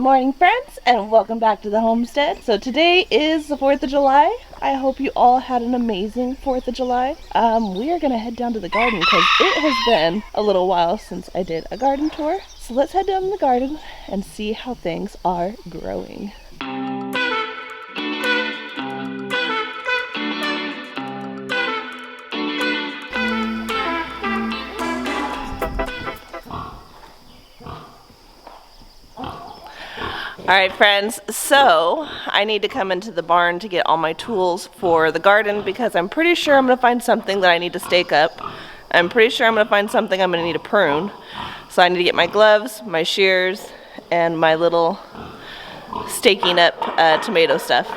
morning, friends, and welcome back to the homestead. So today is the 4th of July. I hope you all had an amazing 4th of July. We are gonna head down to the garden because it has been a little while since I did a garden tour. So let's head down to the garden and see how things are growing. Alright friends, so I need to come into the barn to get all my tools for the garden because I'm pretty sure I'm going to find something that I need to stake up. I'm pretty sure I'm going to find something I'm going to need to prune. So I need to get my gloves, my shears, and my little staking up tomato stuff.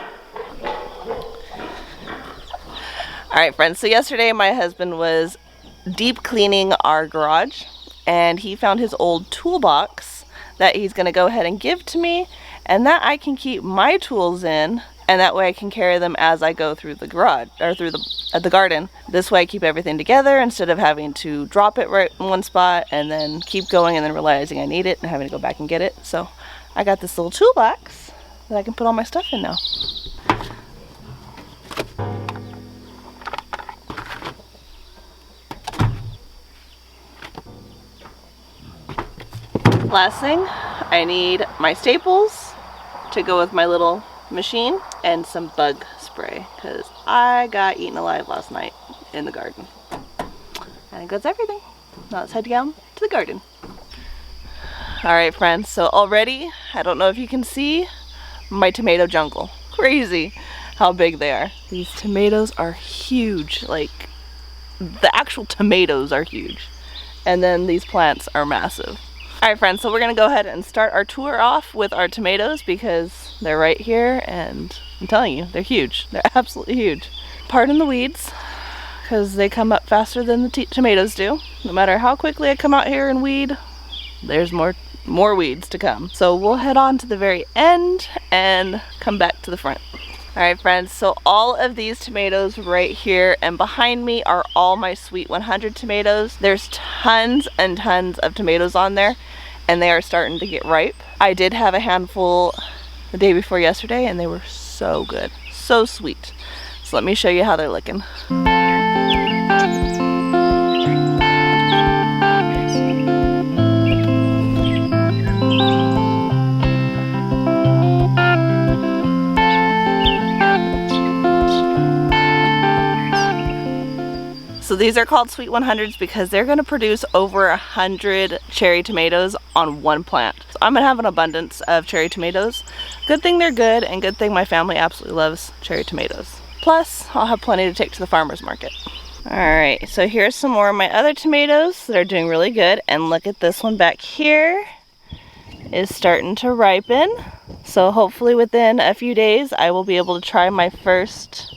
Alright friends, so yesterday my husband was deep cleaning our garage and he found his old toolbox that he's going to go ahead and give to me, and that I can keep my tools in, and that way I can carry them as I go through the garage or through the garden. This way I keep everything together instead of having to drop it right in one spot and then keep going and then realizing I need it and having to go back and get it. So I got this little toolbox that I can put all my stuff in now. Last thing, I need my staples to go with my little machine and some bug spray because I got eaten alive last night in the garden. I think that's everything. Now let's head down to the garden. Alright friends, so already, I don't know if you can see my tomato jungle. Crazy how big they are. These tomatoes are huge, like the actual tomatoes are huge. And then these plants are massive. Alright friends, so we're going to go ahead and start our tour off with our tomatoes because they're right here and I'm telling you, they're huge. They're absolutely huge. Pardon the weeds because they come up faster than the tomatoes do. No matter how quickly I come out here and weed, there's more weeds to come. So we'll head on to the very end and come back to the front. Alright friends, so all of these tomatoes right here and behind me are all my Sweet 100 tomatoes. There's tons and tons of tomatoes on there and they are starting to get ripe. I did have a handful the day before yesterday and they were so good, so sweet. So let me show you how they're looking. So these are called Sweet 100s because they're going to produce over 100 cherry tomatoes on one plant. So I'm going to have an abundance of cherry tomatoes. Good thing they're good and good thing my family absolutely loves cherry tomatoes. Plus, I'll have plenty to take to the farmer's market. Alright, so here's some more of my other tomatoes that are doing really good. And look at this one back here. Is starting to ripen. So hopefully within a few days I will be able to try my first,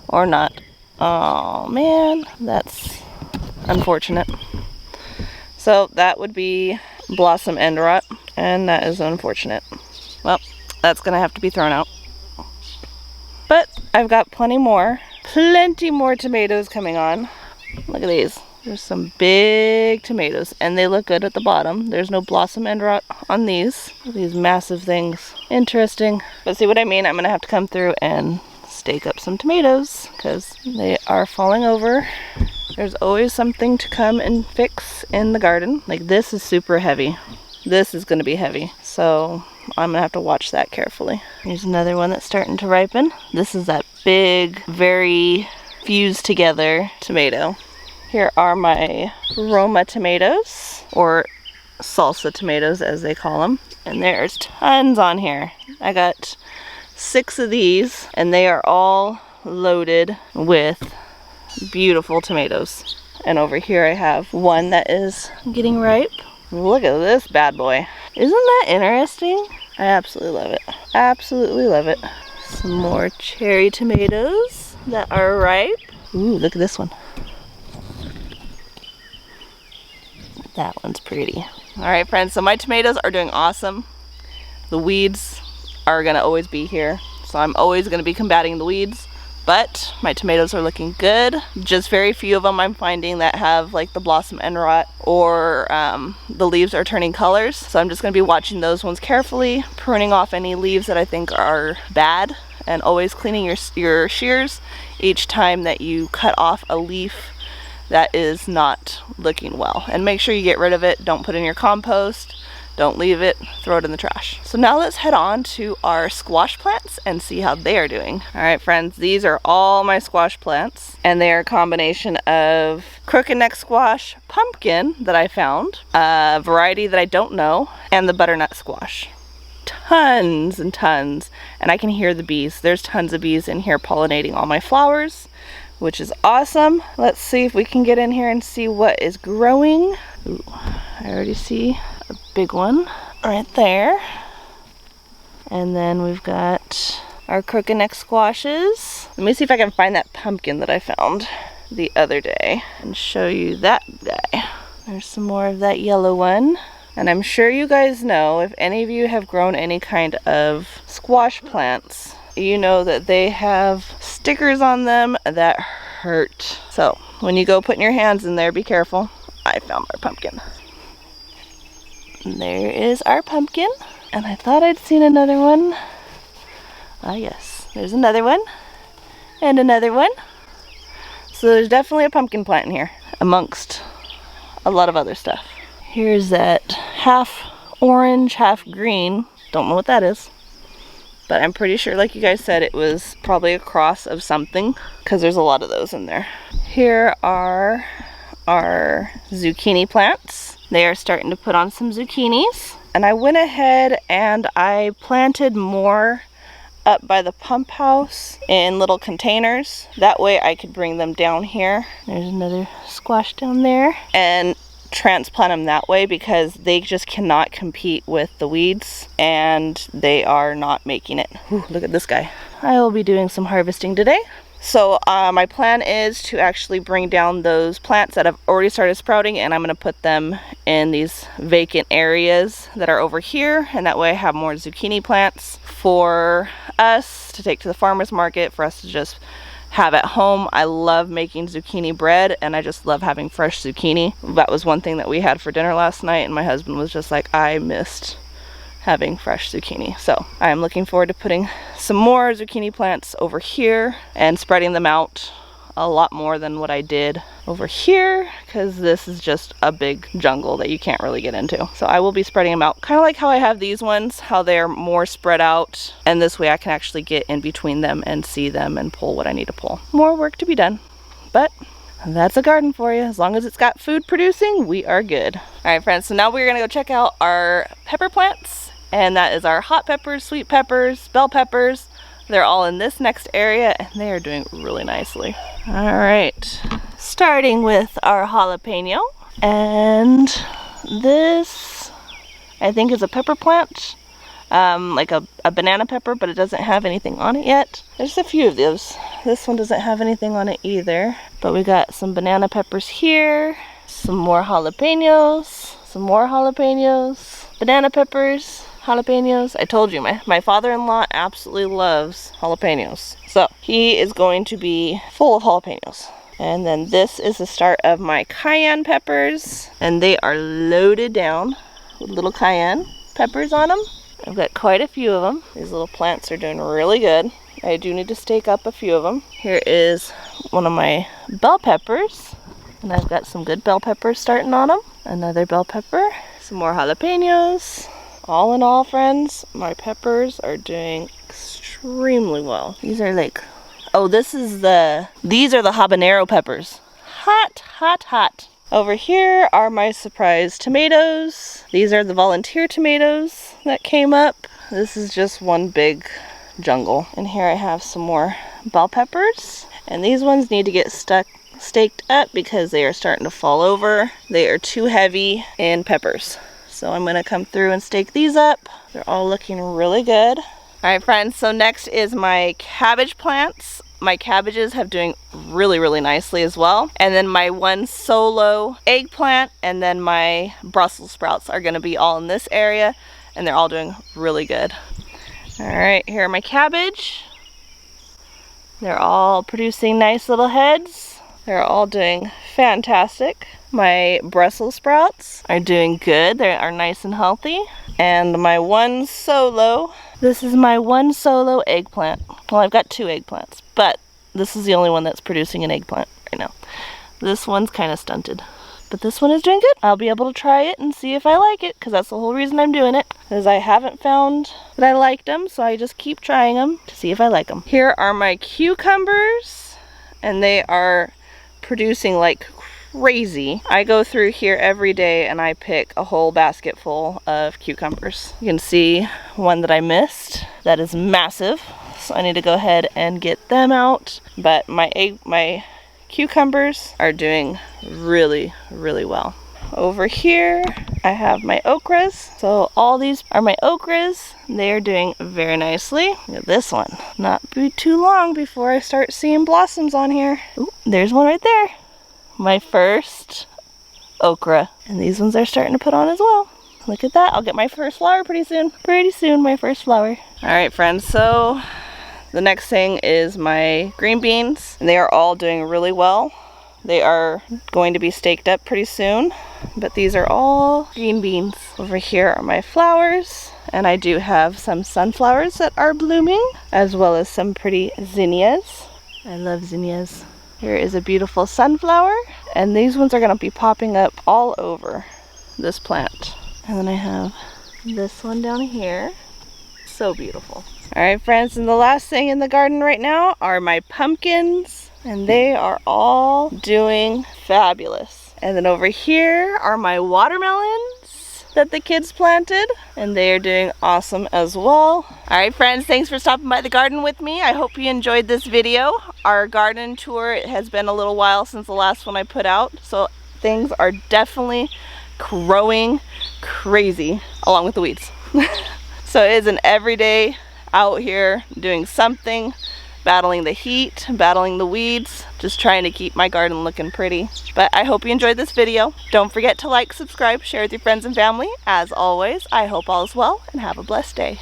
or not. Oh man, that's unfortunate. So that would be blossom end rot, and that is unfortunate. Well, that's gonna have to be thrown out. But I've got plenty more tomatoes coming on. Look at these. There's some big tomatoes, and they look good at the bottom. There's no blossom end rot on these massive things. Interesting. But see what I mean? I'm gonna have to come through and stake up some tomatoes because they are falling over. There's always something to come and fix in the garden. Like this is super heavy. This is going to be heavy. So I'm going to have to watch that carefully. Here's another one that's starting to ripen. This is that big, very fused together tomato. Here are my Roma tomatoes, or salsa tomatoes as they call them. And there's tons on here. I got 6 of these and they are all loaded with beautiful tomatoes. And over here I have one that is getting ripe. Look at this bad boy. Isn't that interesting? I absolutely love it. Absolutely love it. Some more cherry tomatoes that are ripe. Ooh, look at this one. That one's pretty. Alright friends, so my tomatoes are doing awesome. The weeds are gonna always be here. So I'm always gonna be combating the weeds but my tomatoes are looking good. Just very few of them I'm finding that have like the blossom end rot or the leaves are turning colors. So I'm just going to be watching those ones carefully, pruning off any leaves that I think are bad, and always cleaning your shears each time that you cut off a leaf that is not looking well. And make sure you get rid of it. Don't put it in your compost. Don't leave it, throw it in the trash. So now let's head on to our squash plants and see how they are doing. All right, friends, these are all my squash plants, and they are a combination of crooked neck squash, pumpkin that I found, a variety that I don't know, and the butternut squash. Tons and tons, and I can hear the bees. There's tons of bees in here pollinating all my flowers, which is awesome. Let's see if we can get in here and see what is growing. Ooh, I already see a big one right there. And then we've got our crooked neck squashes. Let me see if I can find that pumpkin that I found the other day and show you that guy. There's some more of that yellow one. And I'm sure you guys know, if any of you have grown any kind of squash plants, you know that they have stickers on them that hurt. So when you go putting your hands in there, be careful. I found our pumpkin. There is our pumpkin, and I thought I'd seen another one. Ah yes, there's another one, and another one. So there's definitely a pumpkin plant in here, amongst a lot of other stuff. Here's that half orange, half green. Don't know what that is, but I'm pretty sure, like you guys said, it was probably a cross of something, because there's a lot of those in there. Here are our zucchini plants. They are starting to put on some zucchinis. And I went ahead and I planted more up by the pump house in little containers. That way I could bring them down here. There's another squash down there. And transplant them that way, because they just cannot compete with the weeds and they are not making it. Ooh, look at this guy. I will be doing some harvesting today. So my plan is to actually bring down those plants that have already started sprouting, and I'm going to put them in these vacant areas that are over here, and that way I have more zucchini plants for us to take to the farmer's market for us to just have at home. I love making zucchini bread, and I just love having fresh zucchini. That was one thing that we had for dinner last night, and my husband was just like, I missed having fresh zucchini. So I'm looking forward to putting some more zucchini plants over here and spreading them out a lot more than what I did over here, because this is just a big jungle that you can't really get into. So I will be spreading them out, kind of like how I have these ones, how they're more spread out, and this way I can actually get in between them and see them and pull what I need to pull. More work to be done, but that's a garden for you. As long as it's got food producing, we are good. All right, friends, so now we're gonna go check out our pepper plants. And that is our hot peppers, sweet peppers, bell peppers. They're all in this next area, and they are doing really nicely. All right, starting with our jalapeno. And this, I think, is a pepper plant, like a banana pepper, but it doesn't have anything on it yet. There's a few of those. This one doesn't have anything on it either, but we got some banana peppers here, some more jalapenos, some more jalapenos, banana peppers, jalapenos. I told you, my father-in-law absolutely loves jalapenos. So he is going to be full of jalapenos. And then this is the start of my cayenne peppers. And they are loaded down with little cayenne peppers on them. I've got quite a few of them. These little plants are doing really good. I do need to stake up a few of them. Here is one of my bell peppers. And I've got some good bell peppers starting on them. Another bell pepper. Some more jalapenos. All in all, friends, my peppers are doing extremely well. These are like, oh, these are the habanero peppers. Hot, hot, hot. Over here are my surprise tomatoes. These are the volunteer tomatoes that came up. This is just one big jungle. And here I have some more bell peppers. And these ones need to get staked up because they are starting to fall over. They are too heavy in peppers. So I'm gonna come through and stake these up. They're all looking really good. All right, friends, so next is my cabbage plants. My cabbages have doing really, really nicely as well. And then my one solo eggplant and then my Brussels sprouts are gonna be all in this area, and they're all doing really good. All right, here are my cabbage. They're all producing nice little heads. They're all doing fantastic. My Brussels sprouts are doing good. They are nice and healthy. And my one solo, this is my one solo eggplant. Well, I've got 2 eggplants, but this is the only one that's producing an eggplant right now. This one's kind of stunted, but this one is doing good. I'll be able to try it and see if I like it, because that's the whole reason I'm doing it, is I haven't found that I liked them, so I just keep trying them to see if I like them. Here are my cucumbers, and they are producing like crazy. I go through here every day and I pick a whole basket full of cucumbers. You can see one that I missed that is massive, so I need to go ahead and get them out. But my cucumbers are doing really, really well. Over here I have my okras. So all these are my okras. They are doing very nicely. Look at this one. Not be too long before I start seeing blossoms on here. Ooh, there's one right there. My first okra. And these ones are starting to put on as well. Look at that. I'll get my first flower pretty soon. Pretty soon, my first flower. All right, friends. So the next thing is my green beans. And they are all doing really well. They are going to be staked up pretty soon. But these are all green beans. Over here are my flowers. And I do have some sunflowers that are blooming, as well as some pretty zinnias. I love zinnias. Here is a beautiful sunflower, and these ones are going to be popping up all over this plant. And then I have this one down here. So beautiful. All right, friends, and the last thing in the garden right now are my pumpkins, and they are all doing fabulous. And then over here are my watermelons that the kids planted, and they are doing awesome as well. All right, friends, thanks for stopping by the garden with me. I hope you enjoyed this video. Our garden tour, it has been a little while since the last one I put out, so things are definitely growing crazy along with the weeds. So it is an everyday out here doing something, battling the heat, battling the weeds, just trying to keep my garden looking pretty. But I hope you enjoyed this video. Don't forget to like, subscribe, share with your friends and family. As always, I hope all is well and have a blessed day.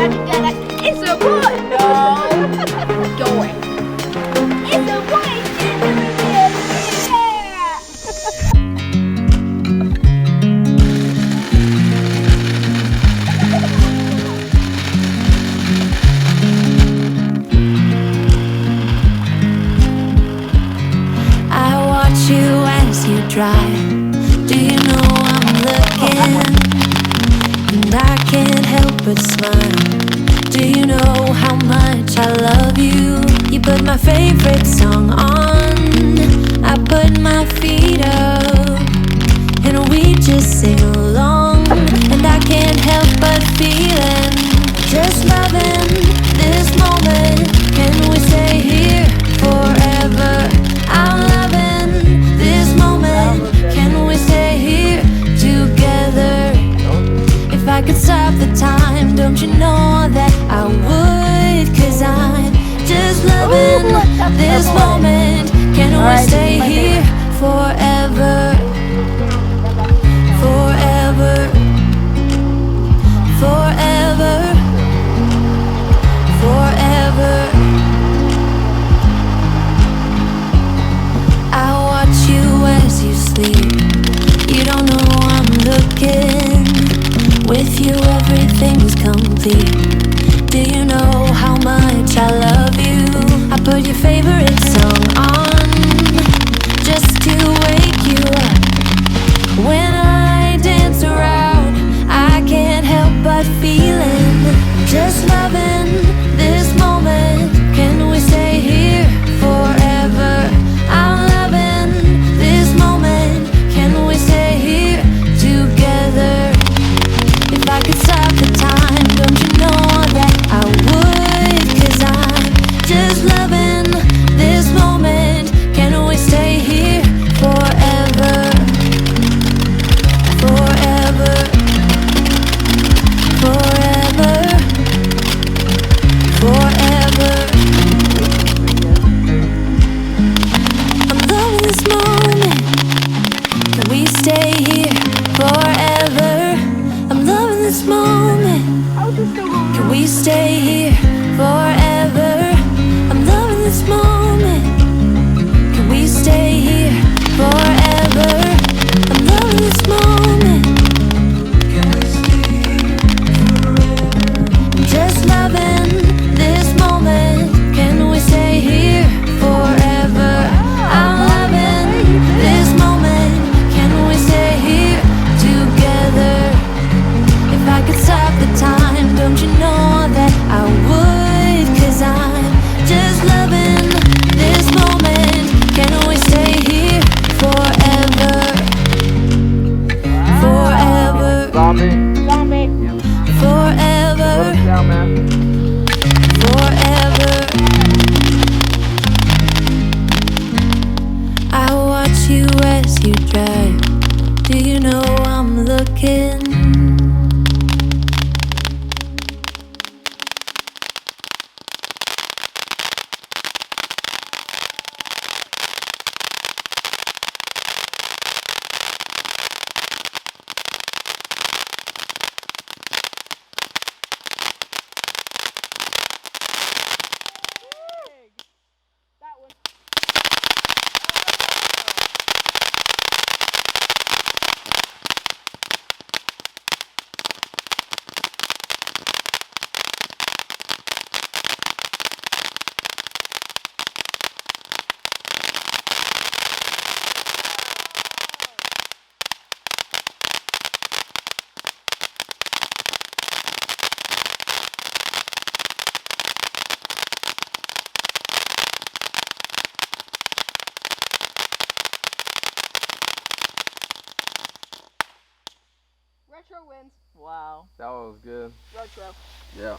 It's a boy. No. Going. It's a boy. I watch you as you drive. Do you know I'm looking? And I can't help but smile. Do you know how much I love you? You put my favorite song on. I put my feet up, and we just sing along. And I can't help but feeling, just loving this moment. Can we stay here forever? I'm loving this moment. Can we stay here together? If I could stop the time, don't you know that I would? 'Cause I'm just loving this moment. Can we stay here forever? Forever. Forever. Forever. I watch you as you sleep. You don't know I'm looking. With you everything's complete. Do you know how much I love you? I put your favorite song on, just to wake you up. When I dance around, I can't help but feeling, just loving this moment. Can we stay here forever? I'm loving this moment. Can we stay here together? If I could stop the time, don't you know that I would? 'Cause I'm just loving this moment. Can we stay here forever? Forever. Forever. Forever. I'm loving this moment. Can we stay here forever? I'm loving this moment. Can we stay here forever? I'm loving this moment. Can we stay here forever? I'm loving this moment. Just loving this moment. Can we stay here forever? I'm loving this moment. Can we stay here together? If I could stop the time, don't you know that I would? 'Cause I'm just loving this moment. Can we stay here forever? Forever. Forever. Forever. I watch you as you drive. Do you know I'm looking? Wow. That was good. Retro. Yeah.